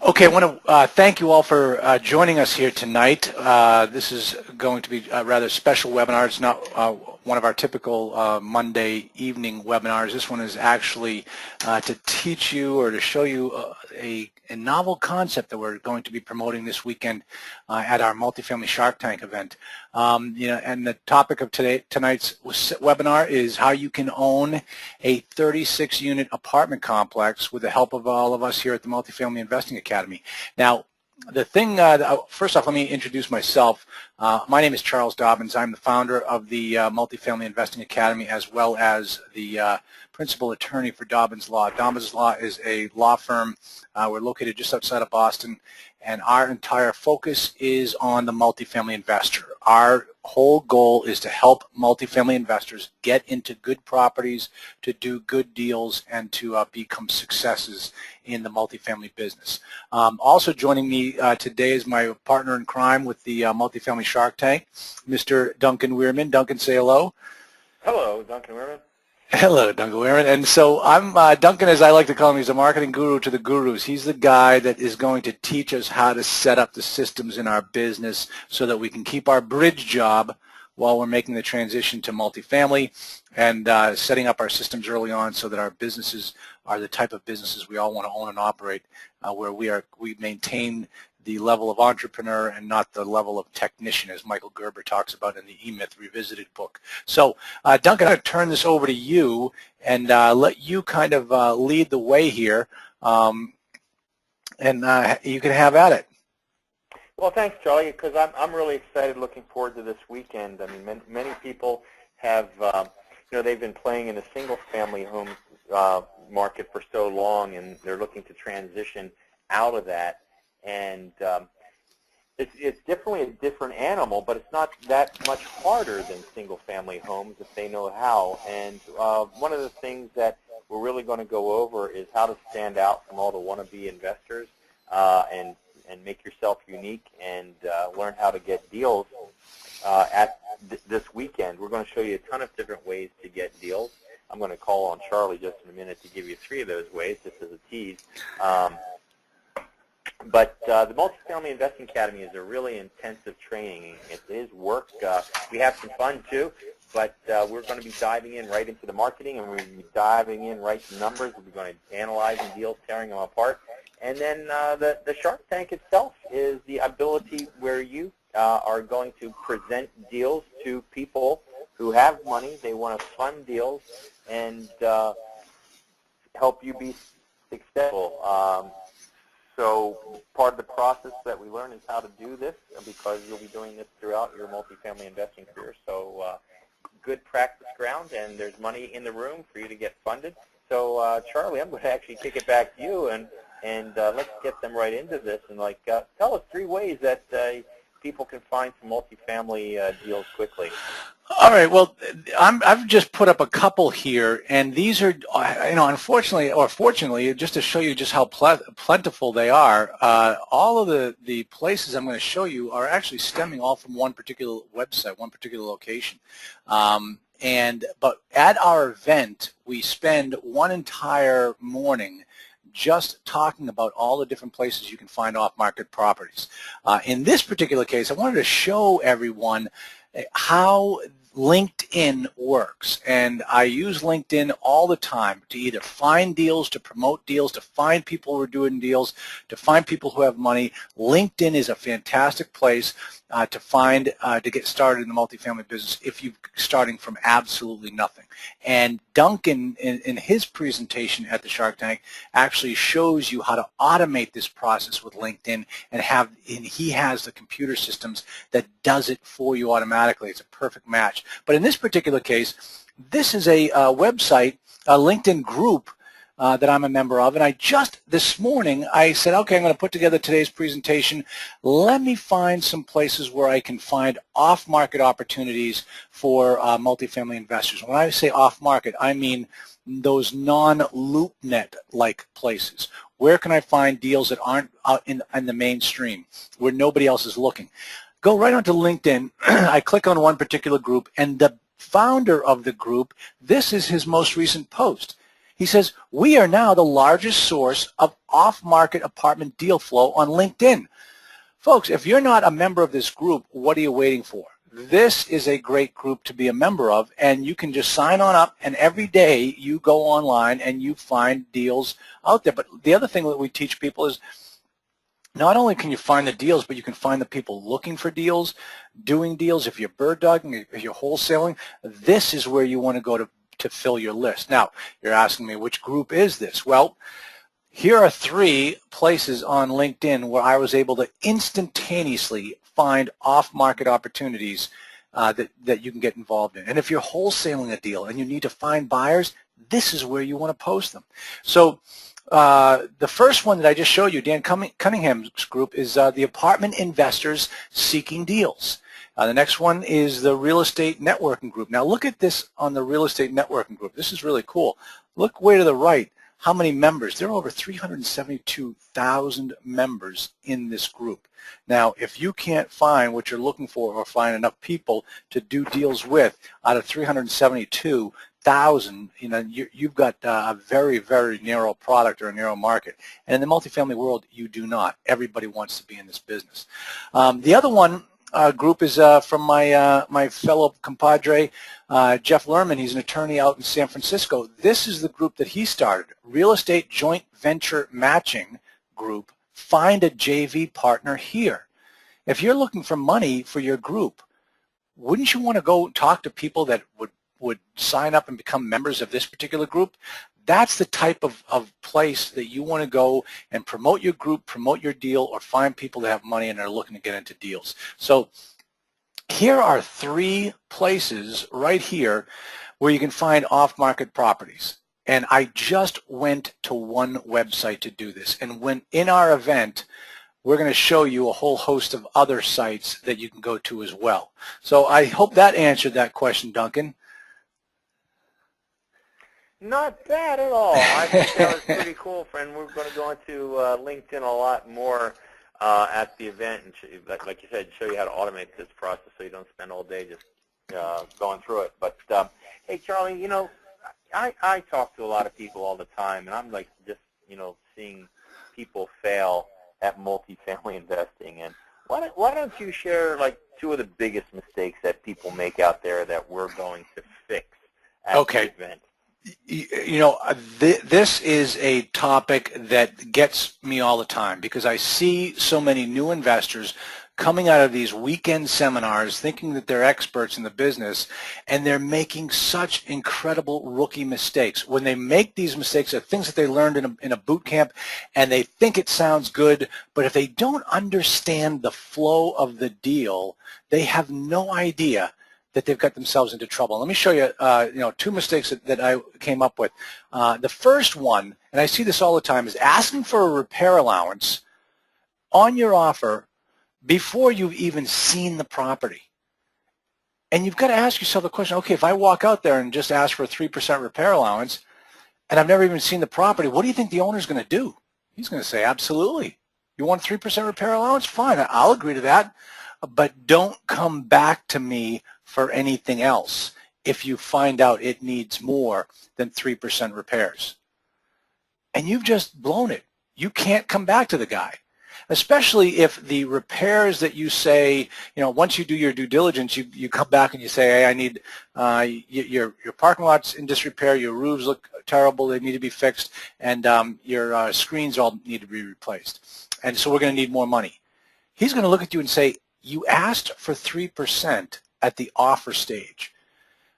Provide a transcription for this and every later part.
Okay, I want to thank you all for joining us here tonight. This is going to be a rather special webinar. It's not one of our typical Monday evening webinars. This one is actually to teach you or to show you a novel concept that we're going to be promoting this weekend at our Multifamily Shark Tank event. And the topic of tonight's webinar is how you can own a 36-unit apartment complex with the help of all of us here at the Multifamily Investing Academy. Now, the thing, first off, let me introduce myself. My name is Charles Dobbins. I'm the founder of the Multifamily Investing Academy, as well as the principal attorney for Dobbins Law. Dobbins Law is a law firm. We're located just outside of Boston, and our entire focus is on the multifamily investor. Our whole goal is to help multifamily investors get into good properties, to do good deals, and to become successes in the multifamily business. Also joining me today is my partner in crime with the Multifamily Shark Tank, Mr. Duncan Weirman. Duncan, say hello. Hello, Duncan Weirman. Hello, Duncan Weirman. And so I'm Duncan, as I like to call him. He's a marketing guru to the gurus. He's the guy that is going to teach us how to set up the systems in our business so that we can keep our bridge job while we're making the transition to multifamily, and setting up our systems early on so that our businesses are the type of businesses we all want to own and operate, where we maintain the level of entrepreneur and not the level of technician, as Michael Gerber talks about in the E-Myth Revisited book. So, Duncan, I'm going to turn this over to you and let you kind of lead the way here, and you can have at it. Well, thanks, Charlie, because I'm really excited, looking forward to this weekend. I mean, many people have, they've been playing in the single-family home market for so long, and they're looking to transition out of that. And it's definitely a different animal, but it's not that much harder than single-family homes if they know how. And one of the things that we're really going to go over is how to stand out from all the wannabe investors and make yourself unique and learn how to get deals at this weekend. We're going to show you a ton of different ways to get deals. I'm going to call on Charlie just in a minute to give you 3 of those ways, just as a tease. But the Multifamily Investing Academy is a really intensive training. It is work. We have some fun, too, but we're going to be diving in right into the marketing, and we're going to be diving in right to numbers. We're going to be analyzing deals, tearing them apart. And then the Shark Tank itself is the ability where you are going to present deals to people who have money. They want to fund deals and help you be successful. So part of the process that we learn is how to do this, because you'll be doing this throughout your multifamily investing career. So good practice ground, and there's money in the room for you to get funded. So Charlie, I'm going to actually kick it back to you, and let's get them right into this. And tell us 3 ways that people can find some multifamily deals quickly. All right. Well, I've just put up a couple here, and these are, unfortunately or fortunately, just to show you just how plentiful they are. All of the places I'm going to show you are actually stemming all from one particular website, one particular location. But at our event, we spend one entire morning just talking about all the different places you can find off-market properties. In this particular case, I wanted to show everyone how LinkedIn works, and I use LinkedIn all the time to either find deals, to promote deals, to find people who are doing deals, to find people who have money. LinkedIn is a fantastic place to get started in the multifamily business if you're starting from absolutely nothing. And Duncan, in his presentation at the Shark Tank, actually shows you how to automate this process with LinkedIn, and he has the computer systems that does it for you automatically. It's a perfect match. But in this particular case, this is a website, a LinkedIn group that I'm a member of, and this morning I said, okay, I'm going to put together today's presentation. Let me find some places where I can find off-market opportunities for multifamily investors. When I say off-market, I mean those non-LoopNet-like places. Where can I find deals that aren't out in the mainstream, where nobody else is looking? Go right onto LinkedIn. I click on one particular group, and the founder of the group, this is his most recent post. He says, we are now the largest source of off-market apartment deal flow on LinkedIn. Folks, if you're not a member of this group, what are you waiting for? This is a great group to be a member of, and you can just sign on up, and every day you go online and you find deals out there. But the other thing that we teach people is not only can you find the deals, but you can find the people looking for deals, doing deals. If you're bird dogging, if you're wholesaling, this is where you want to go to fill your list. Now, you're asking me, which group is this? Well, here are 3 places on LinkedIn where I was able to instantaneously find off-market opportunities that you can get involved in. And if you're wholesaling a deal and you need to find buyers, this is where you want to post them. So the first one that I just showed you, Dan Cunningham's group, is the Apartment Investors Seeking Deals. The next one is the Real Estate Networking Group. Now look at this on the Real Estate Networking Group. This is really cool. Look way to the right. How many members? There are over 372,000 members in this group. Now, if you can't find what you're looking for or find enough people to do deals with out of 372,000, you've got a very, very narrow product or a narrow market. And in the multifamily world, you do not. Everybody wants to be in this business. The other one group is from my fellow compadre, Jeff Lerman. He's an attorney out in San Francisco. This is the group that he started, Real Estate Joint Venture Matching Group. Find a JV partner here. If you're looking for money for your group, wouldn't you want to go talk to people that would sign up and become members of this particular group? That's the type of place that you want to go and promote your group, promote your deal, or find people that have money and are looking to get into deals. So here are 3 places right here where you can find off-market properties. And I just went to one website to do this. And when in our event, we're going to show you a whole host of other sites that you can go to as well. So I hope that answered that question, Duncan. Not bad at all. I think that was pretty cool, friend. We're going to go into LinkedIn a lot more at the event, and like you said, show you how to automate this process so you don't spend all day just going through it. But hey, Charlie, I talk to a lot of people all the time, and I'm like just seeing people fail at multifamily investing. And why don't you share like 2 of the biggest mistakes that people make out there that we're going to fix at the event? This is a topic that gets me all the time because I see so many new investors coming out of these weekend seminars thinking that they're experts in the business, and they're making such incredible rookie mistakes. When they make these mistakes, they're things that they learned in a boot camp, and they think it sounds good, but if they don't understand the flow of the deal, they have no idea that they've got themselves into trouble. Let me show you, 2 mistakes that I came up with. The first one, and I see this all the time, is asking for a repair allowance on your offer before you've even seen the property. And you've got to ask yourself the question, okay, if I walk out there and just ask for a 3% repair allowance, and I've never even seen the property, what do you think the owner's going to do? He's going to say, absolutely. You want 3% repair allowance? Fine, I'll agree to that. But don't come back to me for anything else if you find out it needs more than 3% repairs. And you've just blown it. You can't come back to the guy, especially if the repairs that you say, once you do your due diligence, you come back and you say, hey, I need your parking lot's in disrepair, your roofs look terrible, they need to be fixed, and your screens all need to be replaced. And so we're going to need more money. He's going to look at you and say, you asked for 3% at the offer stage,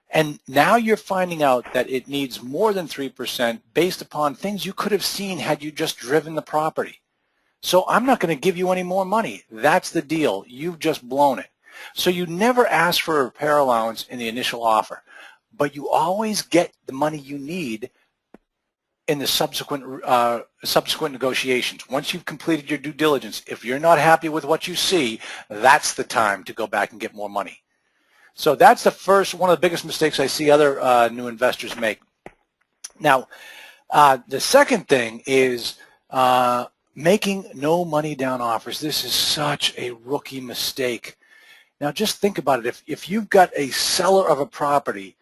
and now you're finding out that it needs more than 3% based upon things you could have seen had you just driven the property. So I'm not going to give you any more money. That's the deal. You've just blown it. So you never ask for a repair allowance in the initial offer, but you always get the money you need in the subsequent negotiations. Once you've completed your due diligence, if you're not happy with what you see, that's the time to go back and get more money. So that's one of the biggest mistakes I see other new investors make. Now, the second thing is making no money down offers. This is such a rookie mistake. Now just think about it. If you've got a seller of a property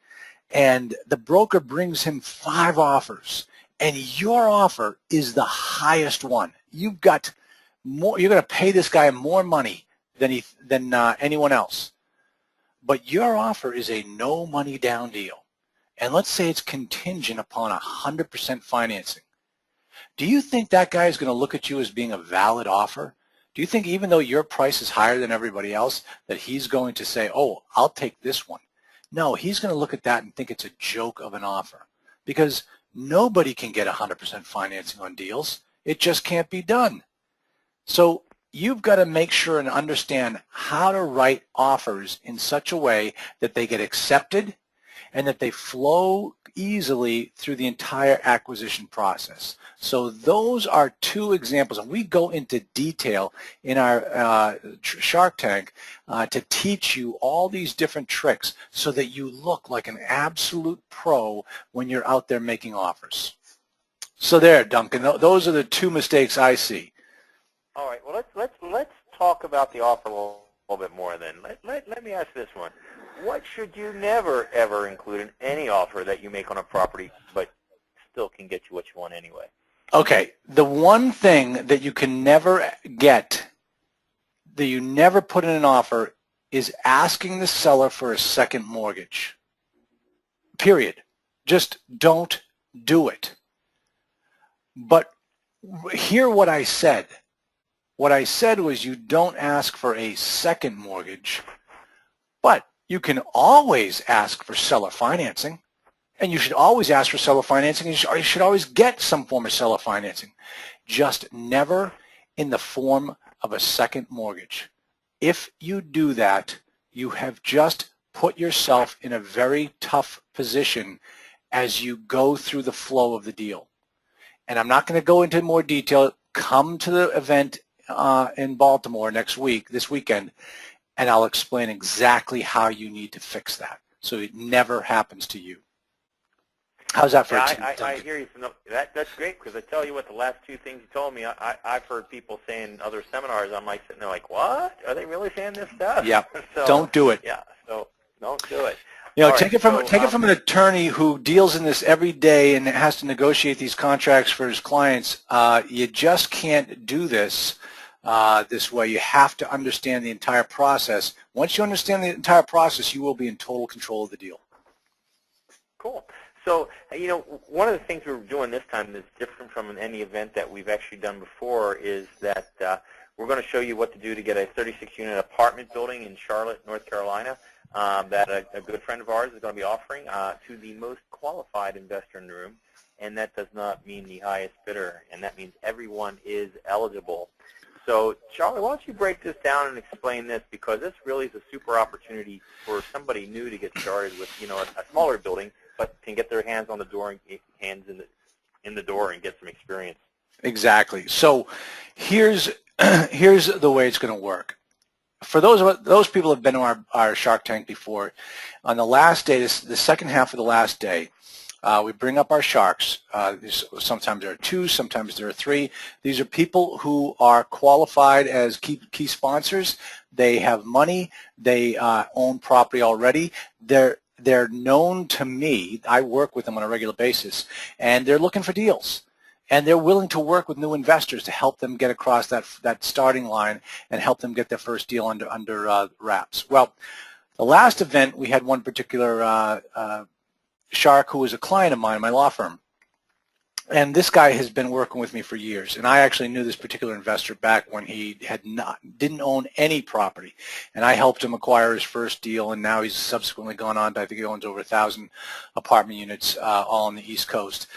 and the broker brings him 5 offers, and your offer is the highest one. You've got more. You're going to pay this guy more money than anyone else, but your offer is a no money down deal, and let's say it's contingent upon 100% financing. Do you think that guy is going to look at you as being a valid offer? Do you think even though your price is higher than everybody else that he's going to say, oh, I'll take this one? No, he's going to look at that and think it's a joke of an offer, because nobody can get 100% financing on deals. It just can't be done. So you've got to make sure and understand how to write offers in such a way that they get accepted and that they flow easily through the entire acquisition process. So those are 2 examples, and we go into detail in our Shark Tank to teach you all these different tricks so that you look like an absolute pro when you're out there making offers. So there, Duncan, those are the 2 mistakes I see. All right. Well, let's talk about the offer a little bit more then. Let me ask this one. What should you never, ever include in any offer that you make on a property but still can get you what you want anyway? Okay. The one thing that you can never get, that you never put in an offer, is asking the seller for a second mortgage. Period. Just don't do it. But hear what I said. What I said was you don't ask for a second mortgage, but you can always ask for seller financing, and you should always ask for seller financing, and you should always get some form of seller financing, just never in the form of a second mortgage. If you do that, you have just put yourself in a very tough position as you go through the flow of the deal. And I'm not going to go into more detail. Come to the event in Baltimore this weekend, and I'll explain exactly how you need to fix that so it never happens to you. How's that for I hear you. That's great, because I tell you what, the last 2 things you told me, I've heard people say in other seminars, I'm like sitting there like, what? Are they really saying this stuff? Yeah, so, don't do it. Yeah, so don't do it. You know, All take right, it from an attorney who deals in this every day and has to negotiate these contracts for his clients. You just can't do this this way. You have to understand the entire process. Once you understand the entire process, you will be in total control of the deal. Cool. So, you know, one of the things we're doing this time that's different from any event that we've actually done before is that we're going to show you what to do to get a 36-unit apartment building in Charlotte, North Carolina, that a good friend of ours is going to be offering to the most qualified investor in the room, and that does not mean the highest bidder, and that means everyone is eligible. So, Charlie, why don't you break this down and explain this, because this really is a super opportunity for somebody new to get started with, you know, a smaller building, but can get their hands on the door and in the door and get some experience. Exactly. So, here's the way it's going to work. For those people who have been to our Shark Tank before, on the last day, the second half of the last day, we bring up our sharks. Sometimes there are 2, sometimes there are 3. These are people who are qualified as key sponsors. They have money. They own property already. They're known to me. I work with them on a regular basis, and they're looking for deals. And they're willing to work with new investors to help them get across that starting line and help them get their first deal under wraps. Well, the last event, we had one particular shark who was a client of mine, my law firm. And this guy has been working with me for years. And I actually knew this particular investor back when he didn't own any property. And I helped him acquire his first deal, and now he's subsequently gone on to, I think he owns over 1,000 apartment units all on the East Coast.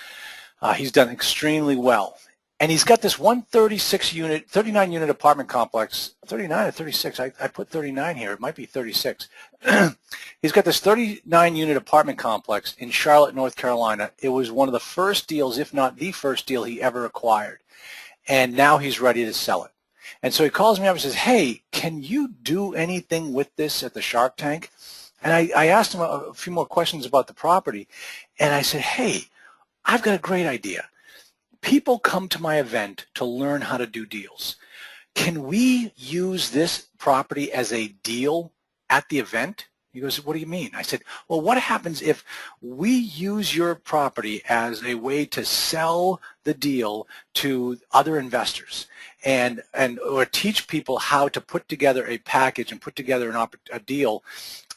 He's done extremely well. And he's got this 39-unit apartment complex, 39 or 36, I put 39 here, it might be 36. He's got this 39-unit apartment complex in Charlotte, North Carolina. It was one of the first deals, if not the first deal he ever acquired. And now he's ready to sell it. And so he calls me up and says, hey, can you do anything with this at the Shark Tank? And I asked him a few more questions about the property. And I said, hey, I've got a great idea. People come to my event to learn how to do deals. Can we use this property as a deal at the event? He goes, what do you mean? I said, well, what happens if we use your property as a way to sell the deal to other investors and or teach people how to put together a package and put together a deal,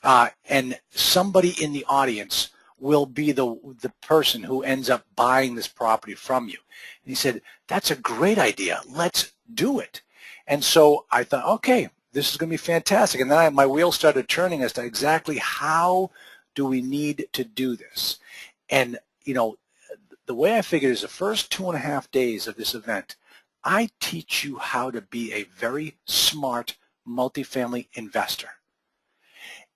and somebody in the audience will be the person who ends up buying this property from you. And he said, that's a great idea. Let's do it. And so I thought, okay, this is going to be fantastic. And then my wheels started turning as to exactly how do we need to do this. And, you know, the way I figured is the first 2.5 days of this event, I teach you how to be a very smart multifamily investor.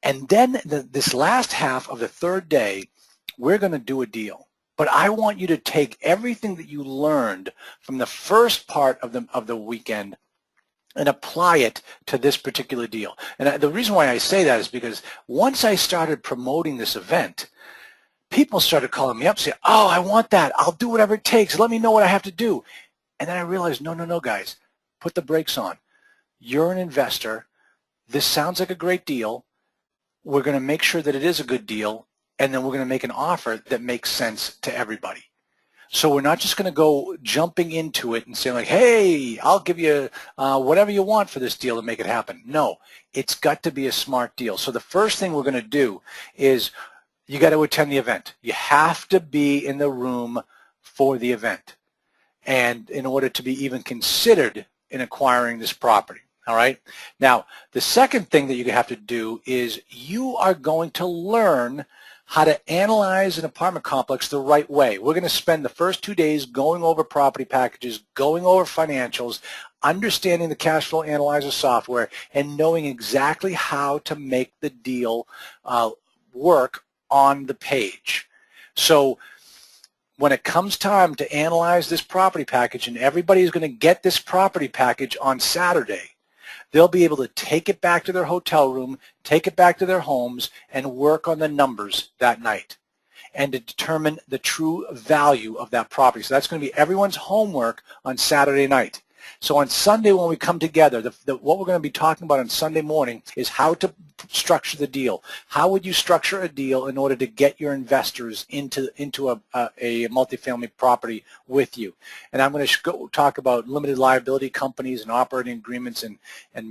And then this last half of the third day, we're going to do a deal. But I want you to take everything that you learned from the first part of the weekend and apply it to this particular deal. And the reason why I say that is because once I started promoting this event, people started calling me up saying, oh, I want that. I'll do whatever it takes. Let me know what I have to do. And then I realized, no, guys, put the brakes on. You're an investor. This sounds like a great deal. We're going to make sure that it is a good deal, and then we're going to make an offer that makes sense to everybody. So we're not just going to go jumping into it and saying like, hey, I'll give you whatever you want for this deal to make it happen. No, it's got to be a smart deal. So the first thing we're going to do is you got to attend the event. You have to be in the room for the event, and in order to be even considered in acquiring this property. All right. Now, the second thing that you have to do is you are going to learn how to analyze an apartment complex the right way. We're going to spend the first 2 days going over property packages, going over financials, understanding the cash flow analyzer software, and knowing exactly how to make the deal work on the page. So when it comes time to analyze this property package, and everybody is going to get this property package on Saturday, they'll be able to take it back to their hotel room, take it back to their homes, and work on the numbers that night and to determine the true value of that property. So that's going to be everyone's homework on Saturday night. So on Sunday when we come together, what we're going to be talking about on Sunday morning is how to structure the deal. How would you structure a deal in order to get your investors into a multifamily property with you? And I'm going to talk about limited liability companies and operating agreements and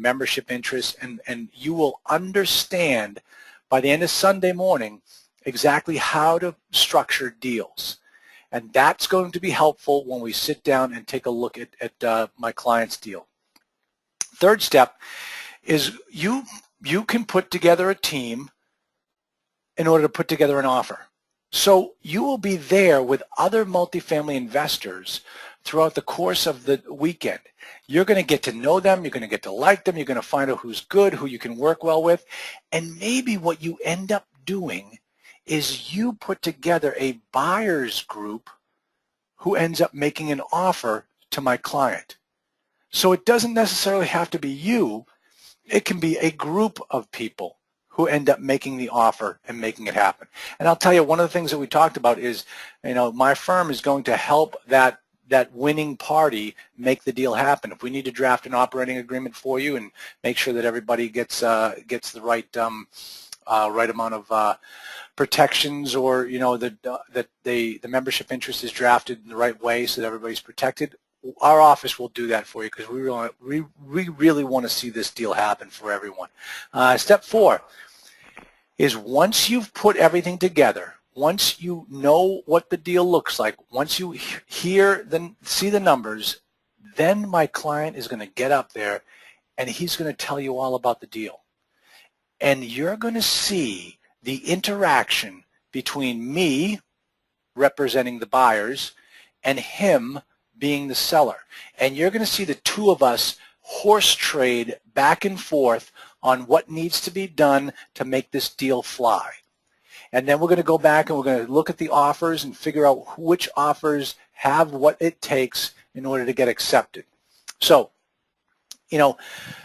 membership interests, and you will understand by the end of Sunday morning exactly how to structure deals. And that's going to be helpful when we sit down and take a look at my client's deal. Third step is you can put together a team in order to put together an offer. So you will be there with other multifamily investors throughout the course of the weekend. You're going to get to know them. You're going to get to like them. You're going to find out who's good, who you can work well with. And maybe what you end up doing is you put together a buyer's group who ends up making an offer to my client. So it doesn't necessarily have to be you. It can be a group of people who end up making the offer and making it happen. And I'll tell you, one of the things that we talked about is, my firm is going to help that winning party make the deal happen. If we need to draft an operating agreement for you and make sure that everybody gets the right amount of protections, or that the membership interest is drafted in the right way so that everybody's protected, our office will do that for you, because we really want to see this deal happen for everyone. Step 4 is, once you've put everything together, once you know what the deal looks like, once you see the numbers, then my client is going to get up there and he's going to tell you all about the deal. And you're going to see the interaction between me, representing the buyers, and him being the seller. And you're going to see the two of us horse trade back and forth on what needs to be done to make this deal fly. And then we're going to go back and we're going to look at the offers and figure out which offers have what it takes in order to get accepted. So,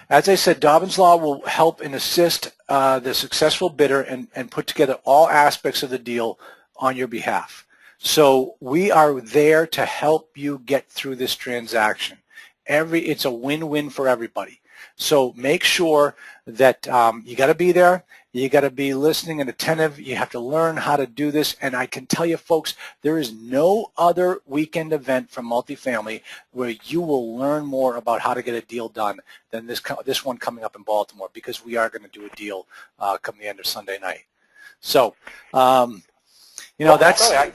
as I said, Dobbins Law will help and assist the successful bidder and put together all aspects of the deal on your behalf. So we are there to help you get through this transaction. It's a win-win for everybody. So make sure that you got to be there. You got to be listening and attentive. You have to learn how to do this. And I can tell you, folks, there is no other weekend event from Multifamily where you will learn more about how to get a deal done than this one coming up in Baltimore, because we are going to do a deal come the end of Sunday night. So, that's... I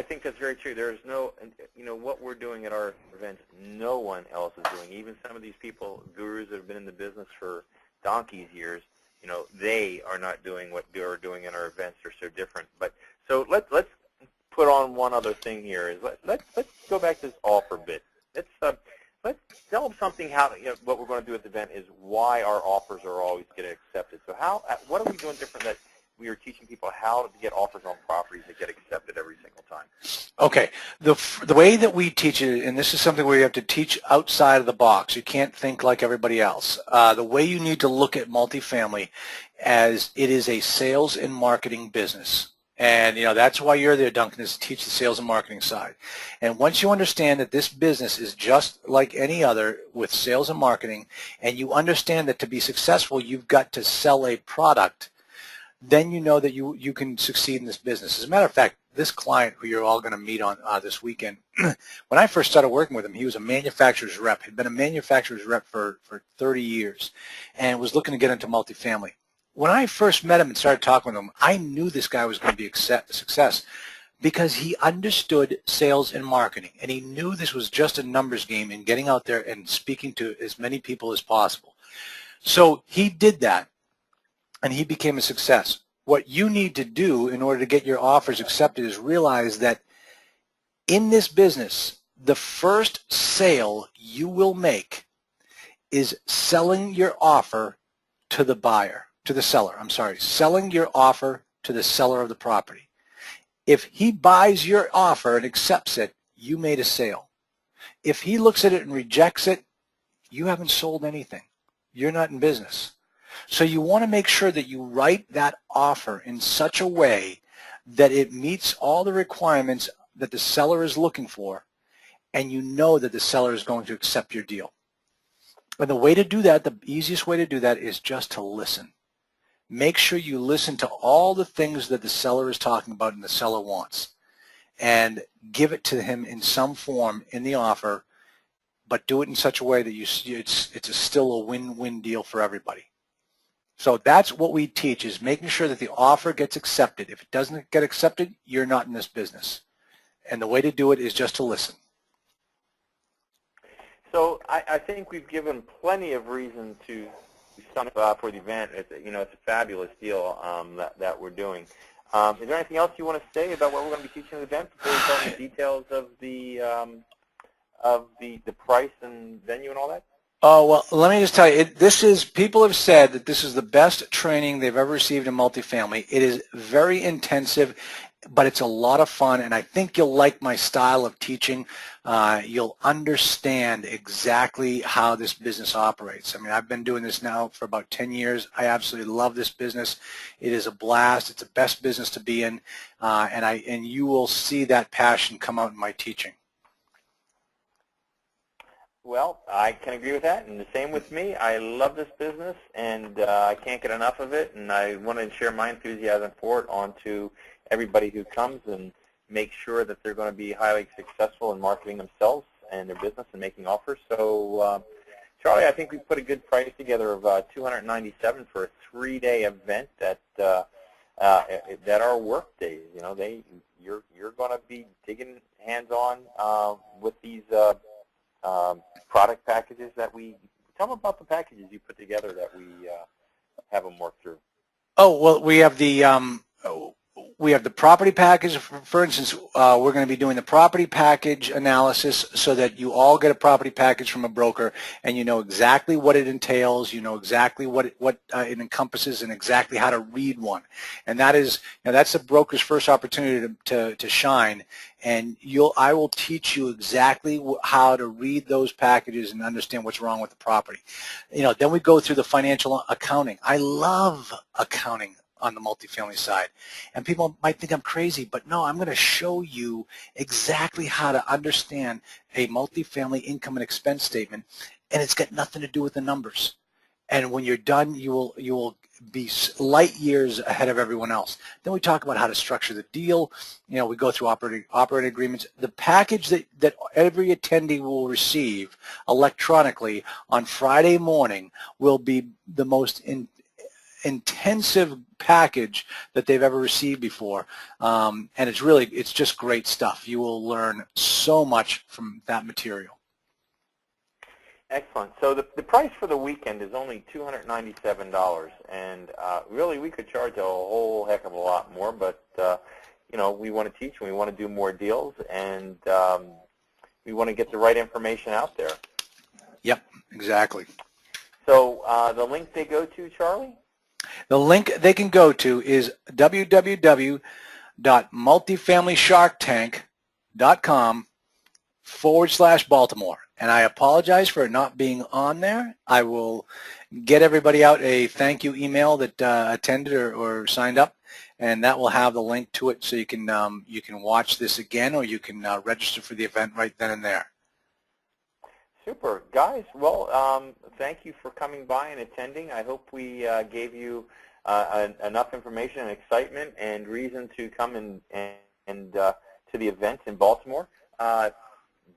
think that's very true. There's no, what we're doing at our events, no one else is doing. Even some of these people, gurus that have been in the business for donkey's years, they are not doing what we're doing in our events. They're so different. But so let's put on one other thing here. Is let's go back to this offer bit. Let's tell them something. What we're going to do at the event is why our offers are always getting accepted. So what are we doing different that we are teaching people how to get offers on properties that get accepted every single time? Okay, the way that we teach it, and this is something where you have to teach outside of the box. You can't think like everybody else. The way you need to look at multifamily as it is a sales and marketing business. And, that's why you're there, Duncan, is to teach the sales and marketing side. And once you understand that this business is just like any other with sales and marketing, and you understand that to be successful, you've got to sell a product, then you know that you can succeed in this business. As a matter of fact, this client who you're all going to meet on this weekend, when I first started working with him, he was a manufacturer's rep. He'd been a manufacturer's rep for 30 years and was looking to get into multifamily. When I first met him and started talking with him, I knew this guy was going to be a success because he understood sales and marketing, and he knew this was just a numbers game and getting out there and speaking to as many people as possible. So he did that, and he became a success. What you need to do in order to get your offers accepted is realize that in this business, the first sale you will make is selling your offer to the buyer, to the seller. I'm sorry, selling your offer to the seller of the property. If he buys your offer and accepts it, you made a sale. If he looks at it and rejects it, you haven't sold anything. You're not in business. So you want to make sure that you write that offer in such a way that it meets all the requirements that the seller is looking for, and you know that the seller is going to accept your deal. And the way to do that, the easiest way to do that is just to listen. Make sure you listen to all the things that the seller is talking about and the seller wants, and give it to him in some form in the offer, but do it in such a way that it's still a win-win deal for everybody. So that's what we teach, is making sure that the offer gets accepted. If it doesn't get accepted, you're not in this business. And the way to do it is just to listen. So I think we've given plenty of reason to sign up for the event. It's a fabulous deal that we're doing. Is there anything else you want to say about what we're going to be teaching at the event before we tell the details of the price and venue and all that? Oh, well, let me just tell you, people have said that this is the best training they've ever received in multifamily. It is very intensive, but it's a lot of fun, and I think you'll like my style of teaching. You'll understand exactly how this business operates. I mean, I've been doing this now for about 10 years. I absolutely love this business. It is a blast. It's the best business to be in, and you will see that passion come out in my teaching. Well, I can agree with that, and the same with me. I love this business, and I can't get enough of it, and I want to share my enthusiasm for it onto everybody who comes and make sure that they're going to be highly successful in marketing themselves and their business and making offers. So, Charlie, I think we put a good price together of $297 for a 3-day event that are work days. You're going to be digging hands-on with these product packages that tell them about the packages you put together that we have them work through. Oh, well, we have the property package. For instance, we're going to be doing the property package analysis so that you all get a property package from a broker, and you know exactly what it entails, you know exactly what it encompasses, and exactly how to read one. And that's the broker's first opportunity to shine. And I will teach you exactly how to read those packages and understand what's wrong with the property. Then we go through the financial accounting. I love accounting on the multifamily side. And people might think I'm crazy, but no, I'm going to show you exactly how to understand a multifamily income and expense statement, and it's got nothing to do with the numbers. and when you're done, you will be light years ahead of everyone else. Then we talk about how to structure the deal. We go through operating agreements. The package that every attendee will receive electronically on Friday morning will be the most intensive package that they've ever received before, and it's just great stuff. You will learn so much from that material. Excellent. So the price for the weekend is only $297, and really we could charge a whole heck of a lot more, but we want to teach and we want to do more deals, and we want to get the right information out there. Yep, exactly. So the link they go to, Charlie? The link they can go to is www.multifamilysharkttank.com/Baltimore. And I apologize for it not being on there. I will get everybody out a thank you email that attended or signed up, and that will have the link to it, so you can watch this again, or you can register for the event right then and there. Super. Guys, well, thank you for coming by and attending. I hope we gave you enough information and excitement and reason to come and to the event in Baltimore.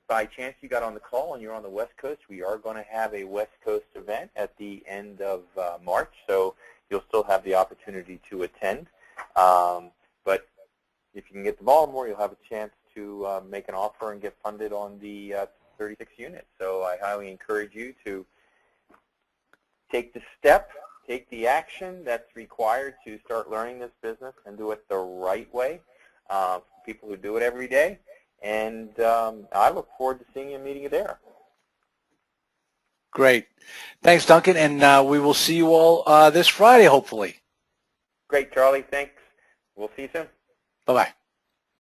By chance you got on the call and you're on the West Coast, we are going to have a West Coast event at the end of March, so you'll still have the opportunity to attend. But if you can get to Baltimore, you'll have a chance to make an offer and get funded on the 36 units. So I highly encourage you to take the step, take the action that's required to start learning this business and do it the right way. People who do it every day. And I look forward to seeing you and meeting you there. Great. Thanks, Duncan. And we will see you all this Friday, hopefully. Great, Charlie. Thanks. We'll see you soon. Bye-bye.